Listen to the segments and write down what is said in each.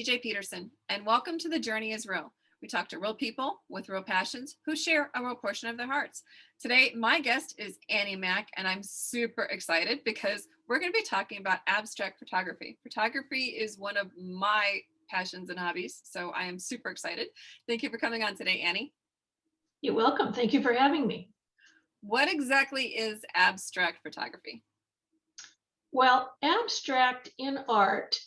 TJ Peterson, and welcome to The Journey is Real. We talk to real people with real passions who share a real portion of their hearts. Today, my guest is Annie Mack, and I'm super excited because we're going to be talking about abstract photography. Photography is one of my passions and hobbies, so I am super excited. Thank you for coming on today, Annie. You're welcome. Thank you for having me. What exactly is abstract photography? Well, abstract in art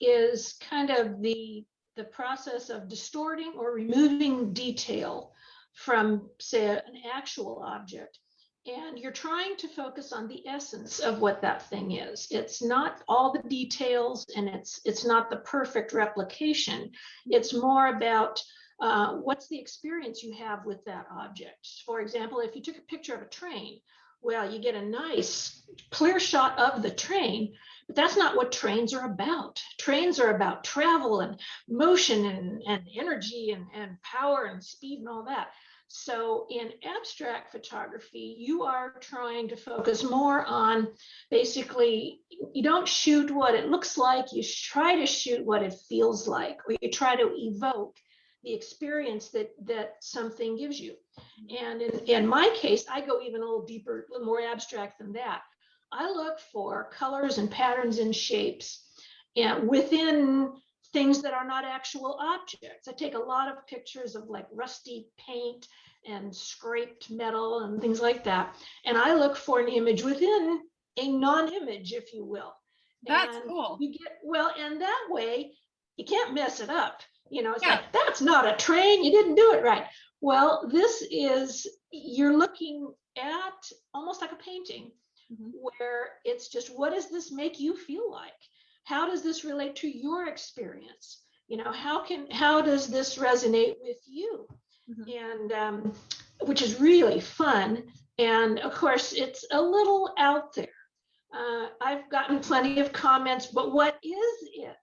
is kind of the process of distorting or removing detail from, say, an actual object. And you're trying to focus on the essence of what that thing is. It's not all the details, and it's not the perfect replication. It's more about what's the experience you have with that object. For example, if you took a picture of a train, well, you get a nice clear shot of the train, but that's not what trains are about. Trains are about travel and motion and energy and power and speed and all that. So in abstract photography, you are trying to focus more on, basically, you don't shoot what it looks like, you try to shoot what it feels like, or you try to evoke the experience that something gives you. And in my case, I go even a little deeper, a little more abstract than that. I look for colors and patterns and shapes and within things that are not actual objects. I take a lot of pictures of like rusty paint and scraped metal and things like that. And I look for an image within a non-image, if you will. That's and cool. You get, well, and that way you can't mess it up. You know, it's Yeah. like, that's not a train, you didn't do it right. Well, this is, you're looking at almost like a painting, where it's just, what does this make you feel like? How does this relate to your experience? You know, how does this resonate with you? And which is really fun. And of course, it's a little out there. I've gotten plenty of comments, but what is it?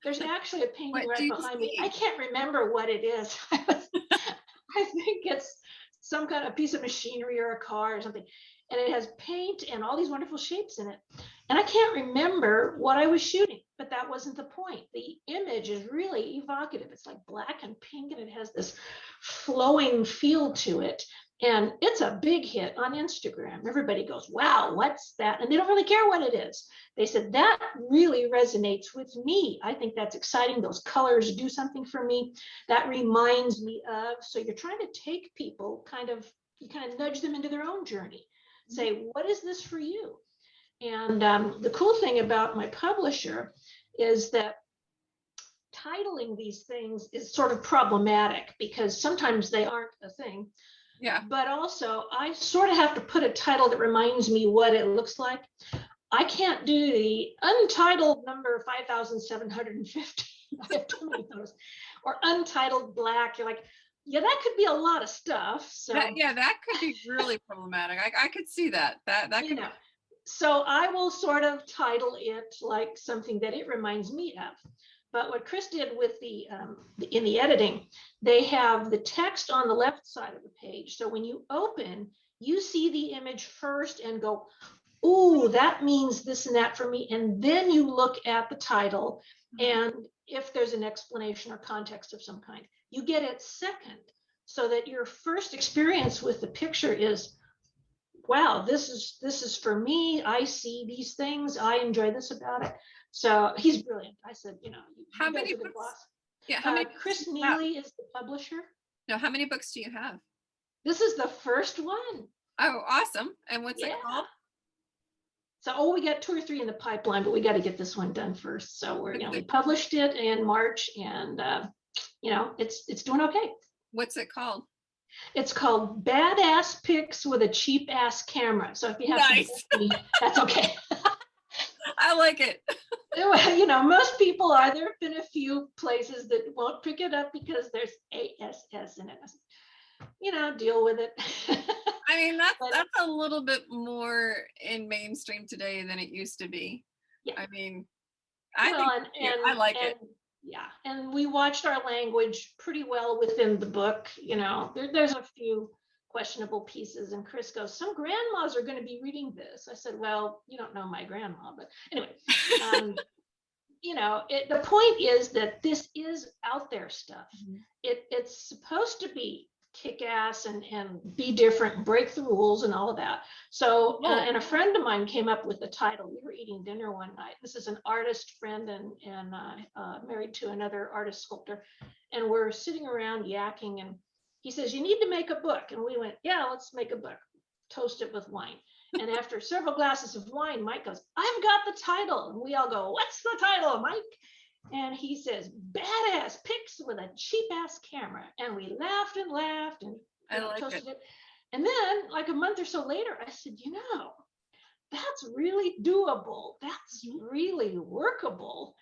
There's actually a painting right behind me. I can't remember what it is. I think it's some kind of piece of machinery or a car or something. And it has paint and all these wonderful shapes in it. And I can't remember what I was shooting, but that wasn't the point. The image is really evocative. It's like black and pink, and it has this flowing feel to it. And it's a big hit on Instagram. Everybody goes, wow, what's that? And they don't really care what it is. They said, that really resonates with me. I think that's exciting. Those colors do something for me. That reminds me of. So you're trying to take people, you kind of nudge them into their own journey. Say, what is this for you? And the cool thing about my publisher is that titling these things is sort of problematic because sometimes they aren't a thing. Yeah. But also, I sort of have to put a title that reminds me what it looks like. I can't do the Untitled number 5750. I have too many photos. Or Untitled Black. You're like, yeah, that could be a lot of stuff. So that could be really problematic. I could see that. That could be. So I will sort of title it like something that it reminds me of. But what Chris did with in the editing, they have the text on the left side of the page. So when you open, you see the image first and go, ooh, that means this and that for me. And then you look at the title, and if there's an explanation or context of some kind, you get it second, so that your first experience with the picture is, wow, this is for me. I see these things. I enjoy this about it. So he's brilliant. I said, how many books? Yeah, how many? Chris Neely is the publisher. No, how many books do you have? This is the first one. Oh, awesome! And what's it called? So, we got 2 or 3 in the pipeline, but we got to get this one done first. So we published it in March, and it's doing okay. What's it called? It's called Badass Pics with a Cheap Ass Camera. So if you have some, that's okay. I like it. Most people are. There have been a few places that won't pick it up because there's ASS in it. Deal with it. I mean, that's a little bit more in mainstream today than it used to be. Yeah. I mean, I like it. Yeah, and we watched our language pretty well within the book. There's a few questionable pieces, and Chris goes, some grandmas are going to be reading this. I said, well, you don't know my grandma, but anyway. the point is that this is out there stuff. Mm-hmm. It's supposed to be kick ass and be different, break the rules and all of that. So, and a friend of mine came up with the title. We were eating dinner one night. This is an artist friend and married to another artist sculptor. And we're sitting around yakking, and he says, "You need to make a book." And we went, "Yeah, let's make a book. Toast it with wine." And after several glasses of wine, Mike goes, "I've got the title." And we all go, "What's the title, Mike?" And he says, "Badass pics with a cheap ass camera." And we laughed and laughed and toasted it. And then, like a month or so later, I said, that's really doable. That's really workable.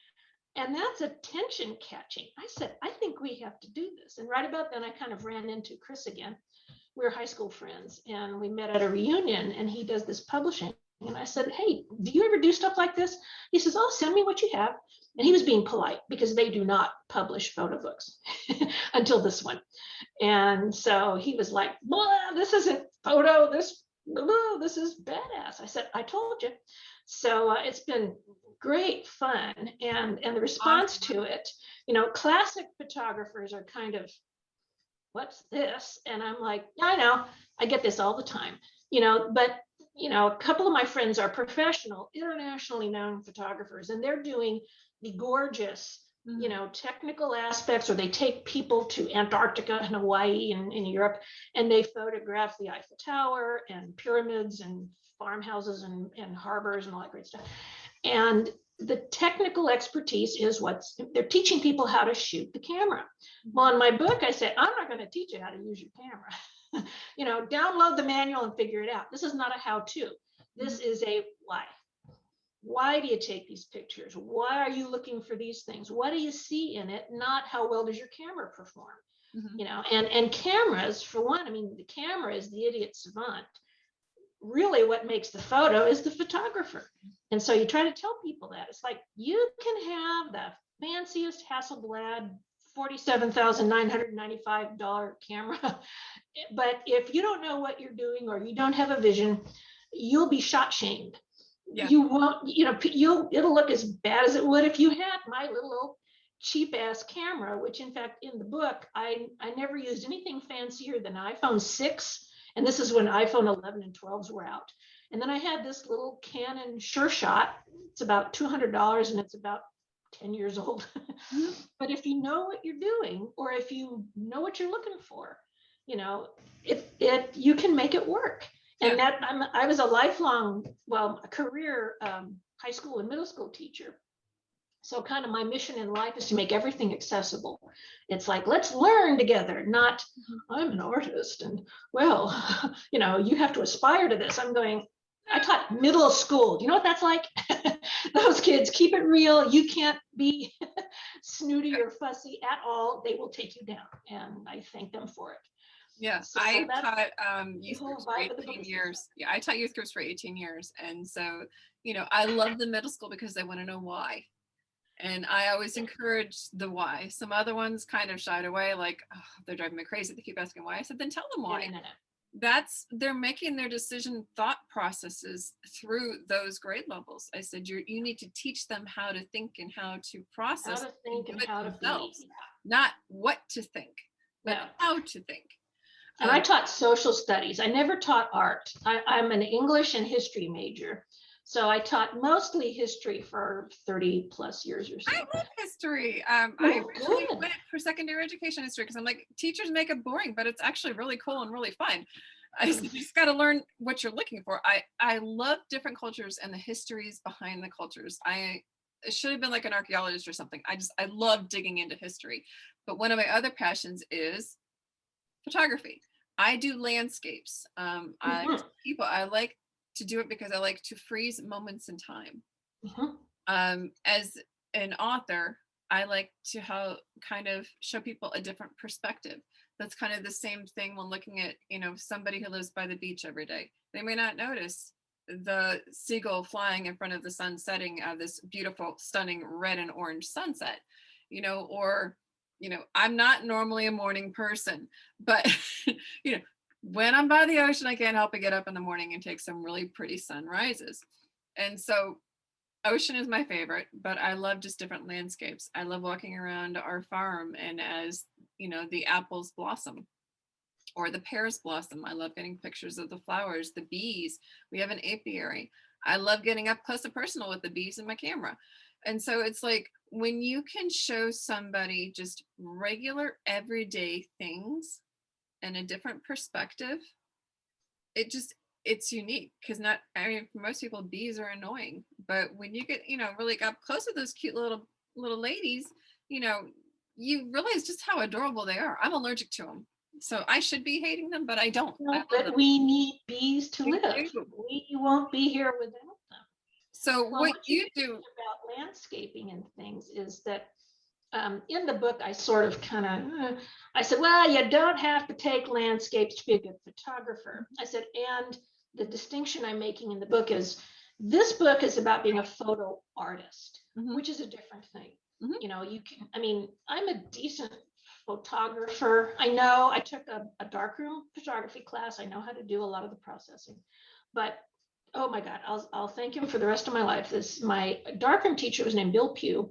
And that's attention catching. I said, I think we have to do this. And right about then, I kind of ran into Chris again. We were high school friends, and we met at a reunion, and he does this publishing. And I said, "Hey, do you ever do stuff like this?" He says, "Oh, send me what you have." And he was being polite because they do not publish photo books until this one. And so he was like, "Blah, this isn't photo, this is badass." I said, "I told you." So it's been great fun. And the response to it, classic photographers are kind of, "What's this?" And I'm like, "I know, I get this all the time, but a couple of my friends are professional, internationally known photographers, and they're doing the gorgeous, technical aspects, or they take people to Antarctica and Hawaii and in Europe, and they photograph the Eiffel Tower and pyramids and farmhouses and harbors and all that great stuff. And the technical expertise is they're teaching people how to shoot the camera. Well, in my book, I said, I'm not going to teach you how to use your camera. Download the manual and figure it out. This is not a how-to. This is a why. Why do you take these pictures? Why are you looking for these things? What do you see in it? Not how well does your camera perform? And cameras, for one, the camera is the idiot savant. Really, what makes the photo is the photographer. And so you try to tell people that. It's like, you can have the fanciest Hasselblad $47,995 camera, but if you don't know what you're doing, or you don't have a vision, you'll be shot shamed. Yeah. You won't, it'll look as bad as it would if you had my little cheap ass camera, which in fact, in the book, I never used anything fancier than iPhone 6. And this is when iPhone 11 and 12s were out. And then I had this little Canon Sure Shot. It's about $200 and it's about 10 years old. But if you know what you're doing, or if you know what you're looking for, you can make it work. And I was a lifelong, a career high school and middle school teacher. So kind of my mission in life is to make everything accessible. It's like, let's learn together, not I'm an artist and you have to aspire to this. I taught middle school. Do you know what that's like? Those kids, keep it real. You can't be snooty or fussy at all. They will take you down. And I thank them for it. Yeah, so I taught youth groups for 18 years. Yeah, I taught youth groups for 18 years. And so, I love the middle school because they want to know why. And I always encourage the why. Some other ones kind of shied away, like, oh, they're driving me crazy. They keep asking why. I said, then tell them why. No. They're making their decision thought processes through those grade levels. I said, you need to teach them how to think and how to process. How to think and how to be. Not what to think, but how to think. And I taught social studies. I never taught art. I'm an English and history major. So I taught mostly history for 30 plus years or so. I love history. I originally went for secondary education history because I'm like, teachers make it boring, but it's actually really cool and really fun. I just got to learn what you're looking for. I love different cultures and the histories behind the cultures. I should have been like an archaeologist or something. I love digging into history. But one of my other passions is photography. I do landscapes. I like to do it because I like to freeze moments in time. As an author, I like to kind of show people a different perspective. That's kind of the same thing when looking at, somebody who lives by the beach every day. They may not notice the seagull flying in front of the sun setting of this beautiful, stunning red and orange sunset, or I'm not normally a morning person, but, when I'm by the ocean, I can't help but get up in the morning and take some really pretty sunrises. And so Ocean is my favorite, but I love just different landscapes. I love walking around our farm, and as you know, the apples blossom or the pears blossom. I love getting pictures of the flowers, the bees. We have an apiary. I love getting up close and personal with the bees in my camera. And so it's like when you can show somebody just regular everyday things and a different perspective, it just it's unique. Because not, I mean, for most people bees are annoying, but when you get, you know, really up close with those cute little ladies, you know, you realize just how adorable they are. I'm allergic to them, so I should be hating them, but I don't. I No, love but them. we need bees to We live. do. We won't be here without them. So Well, what what you you mentioned do, about landscaping and things is that in the book, I sort of I said, well, you don't have to take landscapes to be a good photographer. I said, and the distinction I'm making in the book is this book is about being a photo artist, which is a different thing. You know, you can, I mean, I'm a decent photographer. I know I took a darkroom photography class. I know how to do a lot of the processing, but oh my God, I'll thank him for the rest of my life. My darkroom teacher was named Bill Pugh.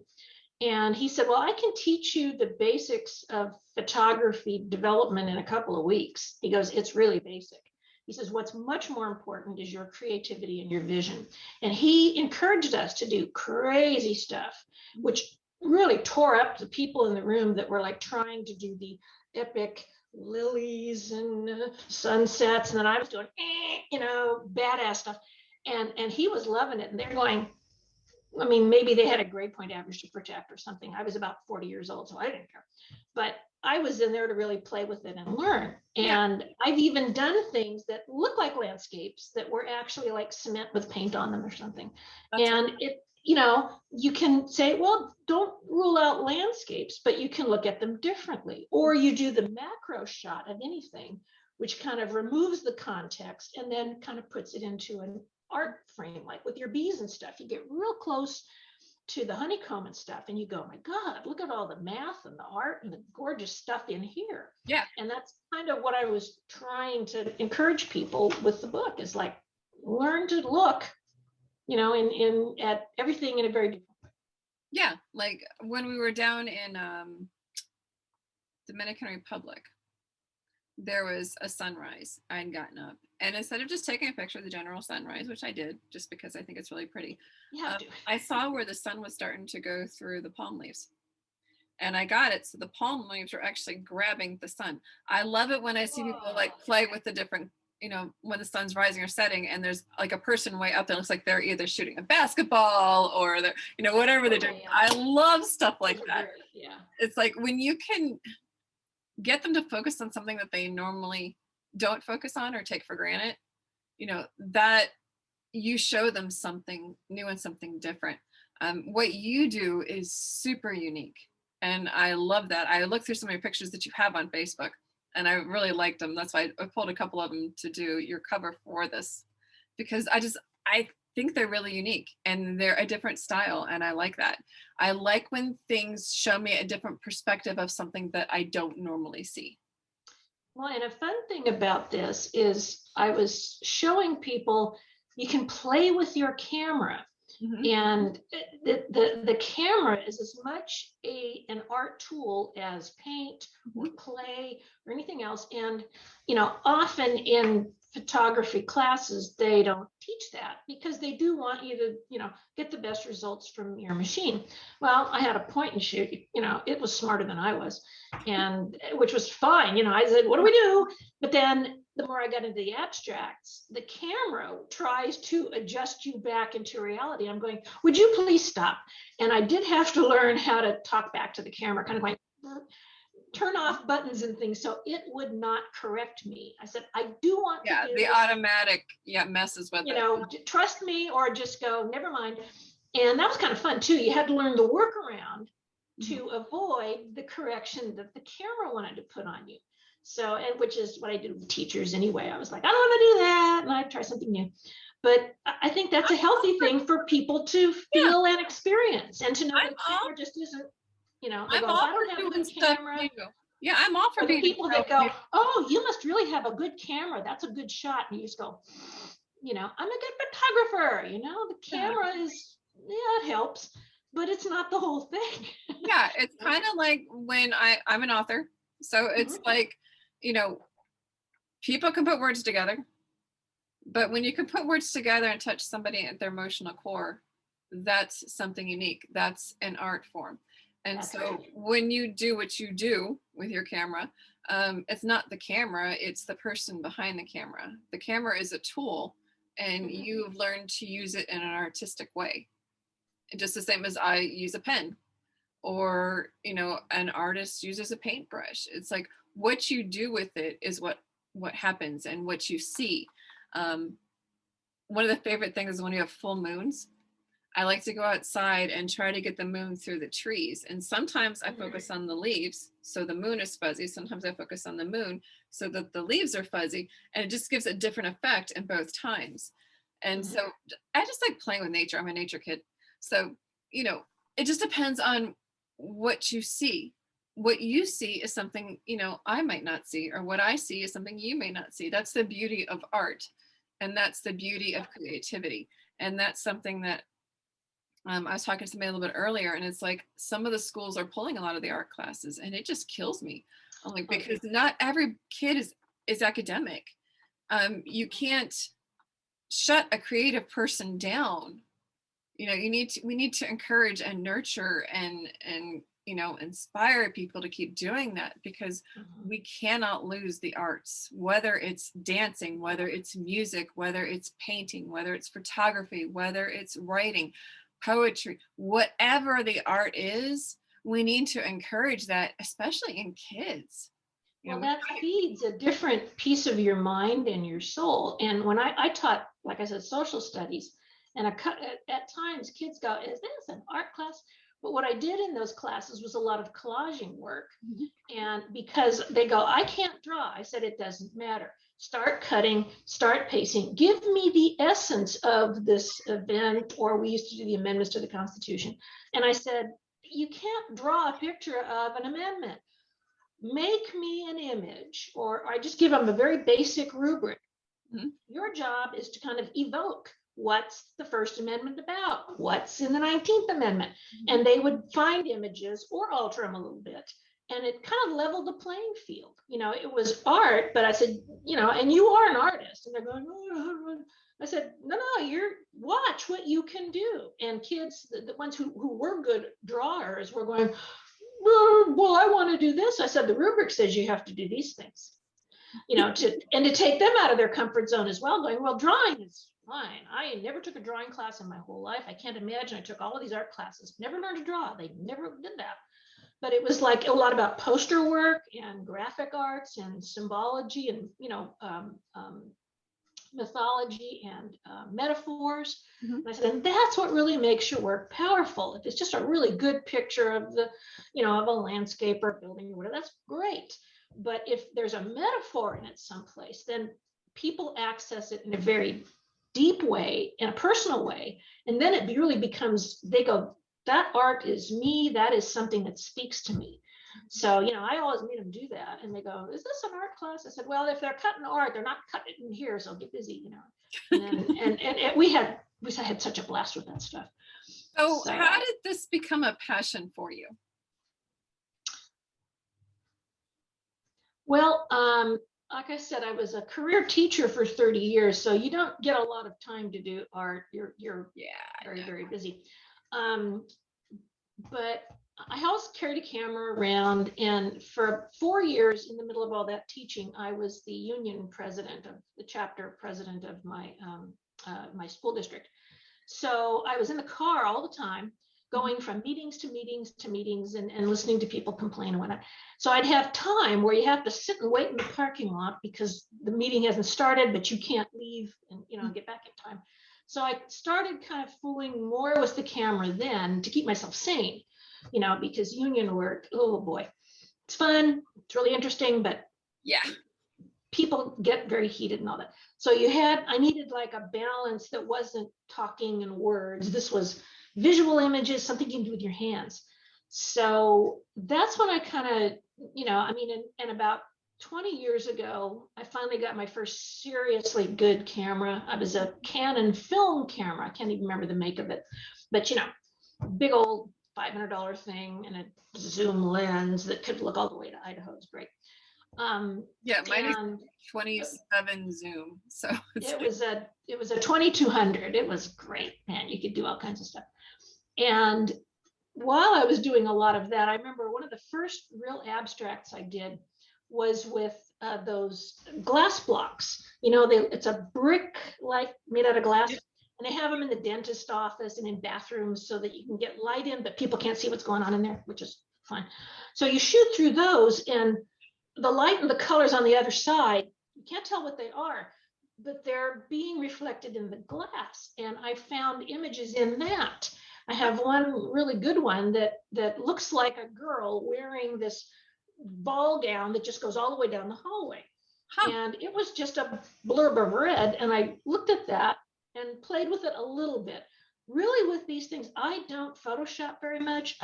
And he said, well, I can teach you the basics of photography development in a couple of weeks. He goes, it's really basic. He says, what's much more important is your creativity and your vision. And he encouraged us to do crazy stuff, which really tore up the people in the room that were like trying to do the epic lilies and sunsets. And then I was doing, you know, badass stuff. And he was loving it. And they're going, I mean, maybe they had a grade point average to project or something. I was about 40 years old, so I didn't care. But I was in there to really play with it and learn. And I've even done things that look like landscapes that were actually like cement with paint on them or something. And it, you know, you can say, well, don't rule out landscapes, but you can look at them differently. Or you do the macro shot of anything, which kind of removes the context and then kind of puts it into an art frame, like with your bees and stuff. You get real close to the honeycomb and stuff, and you go, my God, look at all the math and the art and the gorgeous stuff in here. yeah, And that's kind of what I was trying to encourage people with the book, is like, learn to look, you know, in at everything in a very different way. yeah. Like when we were down in Dominican Republic, there was a sunrise. I had gotten up, and instead of just taking a picture of the general sunrise, which I did just because I think it's really pretty, I saw where the sun was starting to go through the palm leaves, and I got it. So the palm leaves are actually grabbing the sun. I love it when I see people like play with the different, you know, when the sun's rising or setting, and there's like a person way up there. It looks like they're either shooting a basketball or they're, you know, whatever they're doing. I love stuff like that. It's like when you can get them to focus on something that they normally don't focus on or take for granted, you know, that you show them something new and something different. What you do is super unique, and I love that. I looked through some of your pictures that you have on Facebook, and I really liked them. That's why I pulled a couple of them to do your cover for this, because I think they're really unique and they're a different style, and I like that. I like when things show me a different perspective of something that I don't normally see. Well, and a fun thing about this is I was showing people you can play with your camera. And the camera is as much an art tool as paint or clay or anything else. And, you know, often in photography classes, they don't teach that because they do want you to, you know, get the best results from your machine. Well, I had a point and shoot, you know, it was smarter than I was, and which was fine. You know, I said, what do we do? But then the more I got into the abstracts, the camera tries to adjust you back into reality. I'm going, would you please stop? And I did have to learn how to talk back to the camera, kind of going, turn off buttons and things so it would not correct me. I said, I do want to do the automatic messes with you it. know, trust me or just go, never mind. And that was kind of fun too. You had to learn the workaround to avoid the correction that the camera wanted to put on you. So, and which is what I did with teachers anyway. I was like, I don't want to do that, and I'd try something new. But I think that's a healthy thing for people to feel and experience, and to know that the camera just isn't, you know, I go, if I don't have a good camera. Yeah, I'm all for being people that go, oh, you must really have a good camera. That's a good shot. And you just go, you know, I'm a good photographer. You know, the camera is yeah, it helps, but it's not the whole thing. Yeah, it's kind of like when I'm an author. So it's Mhm. like, you know, people can put words together, but when you can put words together and touch somebody at their emotional core, that's something unique. That's an art form. And That's so right. when you do what you do with your camera, it's not the camera, it's the person behind the camera. The camera is a tool, and Mhm. you've learned to use it in an artistic way. Just the same as I use a pen, or an artist uses a paintbrush. It's like what you do with it is what happens, and what you see. um, One of the favorite things is when you have full moons. I like to go outside and try to get the moon through the trees, and sometimes I Mhm. focus on the leaves so the moon is fuzzy. Sometimes I focus on the moon so that the leaves are fuzzy, and it just gives a different effect in both times. And Mhm. so I just like playing with nature. I'm a nature kid. So you know it just depends on what you see. What you see is something I might not see, or what I see is something you may not see. That's the beauty of art, and that's the beauty of creativity. And that's something that I was talking to somebody a little bit earlier, and it's like some of the schools are pulling a lot of the art classes, and it just kills me. I'm like, Oh yeah. because not every kid is academic. You can't shut a creative person down. We need to encourage and nurture and inspire people to keep doing that, because Mhm. we cannot lose the arts, whether it's dancing, whether it's music, whether it's painting, whether it's photography, whether it's writing, poetry, whatever the art is. We need to encourage that, especially in kids. Well, We that feeds a different piece of your mind and your soul. And when I taught, like I said, social studies, and at times kids go, "Is this an art class?" But what I did in those classes was a lot of collaging work. Mhm. And because they go, "I can't draw," I said, "It doesn't matter. Start cutting, start pacing. Give me the essence of this event," or we used to do the amendments to the Constitution. And I said, "You can't draw a picture of an amendment. Make me an image," or I just give them a very basic rubric. Mhm. Your job is to kind of evoke what's the First Amendment about, what's in the 19th Amendment. Mhm. And they would find images or alter them a little bit. And it kind of leveled the playing field. It was art, but I said, and you are an artist. And they're going, "Oh." I said, no, no, you're watch what you can do. And kids, the ones who were good drawers, were going, "Well, I want to do this." I said, "The rubric says you have to do these things." To take them out of their comfort zone as well, going, "Well, drawing is fine. I never took a drawing class in my whole life. I can't imagine. I took all of these art classes, never learned to draw. They never did that." But it was like a lot about poster work and graphic arts and symbology and mythology and metaphors. Mhm. And I said, and that's what really makes your work powerful. If it's just a really good picture of of a landscape or a building or whatever, that's great. But if there's a metaphor in it someplace, then people access it in a very deep way, in a personal way. And then it really becomes, they go, "That art is me. That is something that speaks to me." So, I always made them do that. And they go, "Is this an art class?" I said, "Well, if they're cutting art, they're not cutting it in here. So get busy. And then, and we had such a blast with that stuff. So So, how did this become a passion for you? well, like I said, I was a career teacher for 30 years. So you don't get a lot of time to do art. You're Yeah, I very, know. very busy. Um, but I always carried a camera around, and for 4 years, in the middle of all that teaching, I was the union president of the chapter president of my school district. So I was in the car all the time, Mhm. going from meetings to meetings to meetings, and listening to people complain and whatnot. So I'd have time where you have to sit and wait in the parking lot because the meeting hasn't started, but you can't leave and get back in time. So I started kind of fooling more with the camera then to keep myself sane, because union work, oh boy, it's fun, it's really interesting, but Yeah. people get very heated and all that. So I needed like a balance that wasn't talking and words. This was visual images, something you can do with your hands. So that's when I kind of, and about 20 years ago, I finally got my first seriously good camera. I was a Canon film camera. I can't even remember the make of it. but big old $500 thing and a zoom lens that could look all the way to Idaho. It's great. Yeah, mine is 27 zoom. So it was a 2200. It was great, man. You could do all kinds of stuff. And while I was doing a lot of that, I remember one of the first real abstracts I did was with those glass blocks. It's a brick like made out of glass, and they have them in the dentist office and in bathrooms so that you can get light in, but people can't see what's going on in there, which is fine. So you shoot through those, and the light and the colors on the other side, you can't tell what they are, but they're being reflected in the glass. And I found images in that. I have one really good one that looks like a girl wearing this ball gown that just goes all the way down the hallway. Huh. And it was just a blurb of red. And I looked at that and played with it a little bit. Really, with these things, I don't Photoshop very much.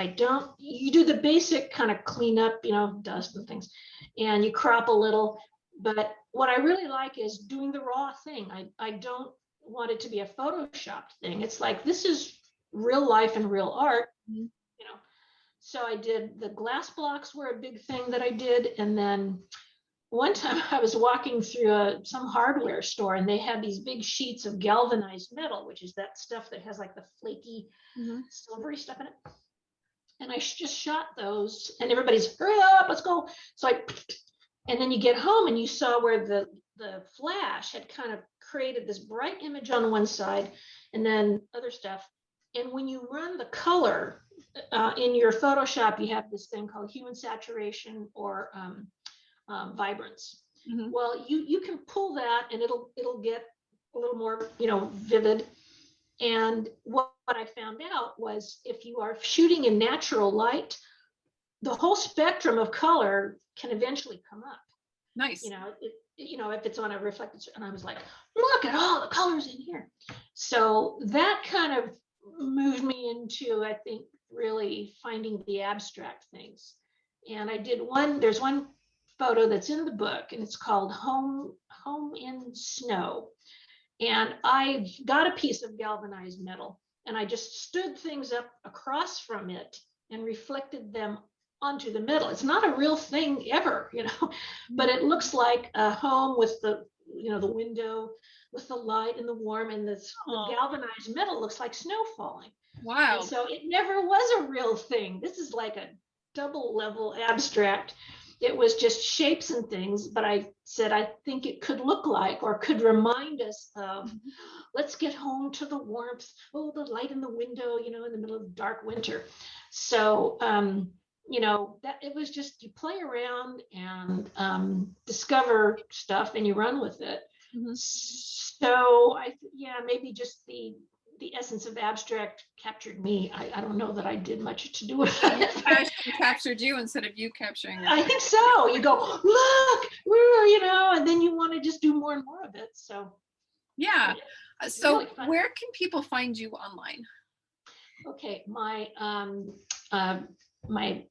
You do the basic kind of cleanup, dust and things, and you crop a little. But what I really like is doing the raw thing. I don't want it to be a Photoshopped thing. It's like, this is real life and real art, So I did the glass blocks were a big thing that I did. And then one time I was walking through some hardware store, and they had these big sheets of galvanized metal, which is that stuff that has like the flaky silvery stuff in it. And I just shot those, and everybody's, hurry up, let's go. And then you get home and you saw where the flash had kind of created this bright image on one side and then other stuff. And when you run the color in your Photoshop, you have this thing called hue and saturation or vibrance. Well, you can pull that and it'll get a little more vivid. And what I found out was, if you are shooting in natural light, the whole spectrum of color can eventually come up. Nice. If it's on a reflected, and I was like, look at all the colors in here. So that kind of moved me into, I think, really finding the abstract things. And I did there's one photo that's in the book, and it's called Home in Snow. And I got a piece of galvanized metal, and I just stood things up across from it and reflected them onto the metal. It's not a real thing ever, but it looks like a home with the window with the light and the warm, and the galvanized metal looks like snow falling. Wow. And so it never was a real thing. This is like a double level abstract. It was just shapes and things, but I said, I think it could look like, or could remind us of, let's get home to the warmth. Oh, the light in the window, in the middle of dark winter. So, that it was just, you play around and discover stuff and you run with it. So maybe just the essence of abstract captured me. I don't know that I did much to do with it. Passion captured you instead of you capturing it. I think so. You go, look, and then you want to just do more and more of it. So yeah. So really where can people find you online? Okay, my my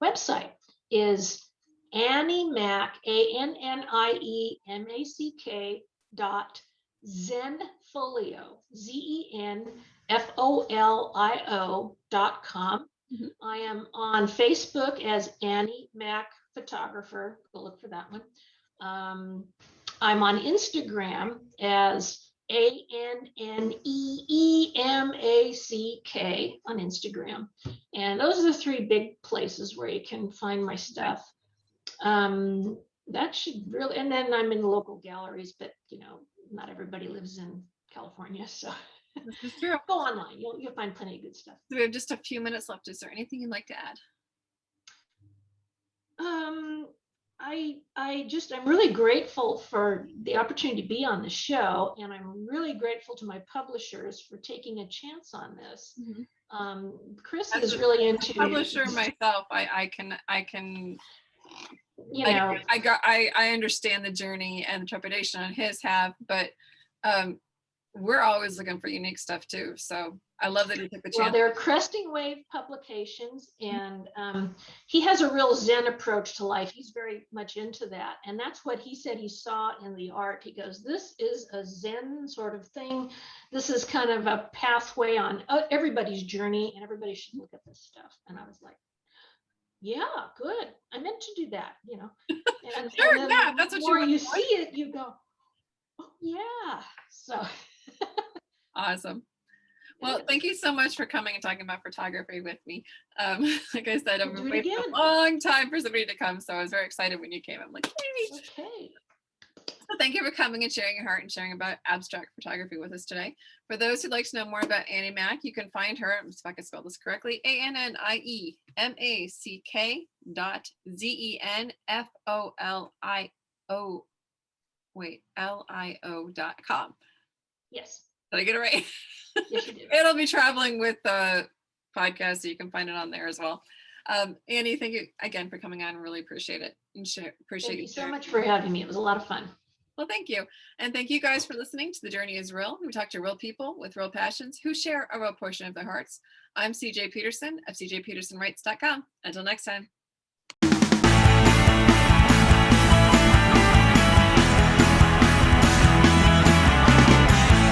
website is Annie Mack, ANNIEMACK.zenfolio, ZENFOLIO.com. I am on Facebook as Annie Mack Photographer. Go look for that one. I'm on Instagram as ANNEEMACK on Instagram. And those are the three big places where you can find my stuff. That should really, and then I'm in local galleries, but not everybody lives in California, so this is true. Go online. You'll find plenty of good stuff. So we have just a few minutes left. Is there anything you'd like to add? I'm really grateful for the opportunity to be on the show, and I'm really grateful to my publishers for taking a chance on this. Chris is really into publisher myself. I can I understand the journey and trepidation on his have, but we're always looking for unique stuff too. So I love that you took the Well, chance. they're Cresting Wave Publications, and he has a real Zen approach to life. He's very much into that. And that's what he said he saw in the art. He goes, this is a Zen sort of thing. This is kind of a pathway on everybody's journey, and everybody should look at this stuff. And I was like, yeah, good. I meant to do that, you know. And, Sure, and then yeah, that's the what more you you see it, you go, oh, yeah. So awesome. Well, thank you so much for coming and talking about photography with me. Like I said, I've been waiting a long time for somebody to come, so I was very excited when you came. I'm like, yay! Okay. So thank you for coming and sharing your heart and sharing about abstract photography with us today. For those who'd like to know more about Annie Mack, you can find her, if I can spell this correctly, ANNIemack.ZENFOLIO.com. Yes. Did I get it right? Yes, you did. It'll be traveling with the podcast, so you can find it on there as well. Annie, thank you again for coming on. Really appreciate it. And appreciate Thank you so much for having me. It was a lot of fun. Well, thank you. And thank you guys for listening to The Journey is Real. We talk to real people with real passions who share a real portion of their hearts. I'm CJ Peterson of cjpetersonwrites.com. Until next time.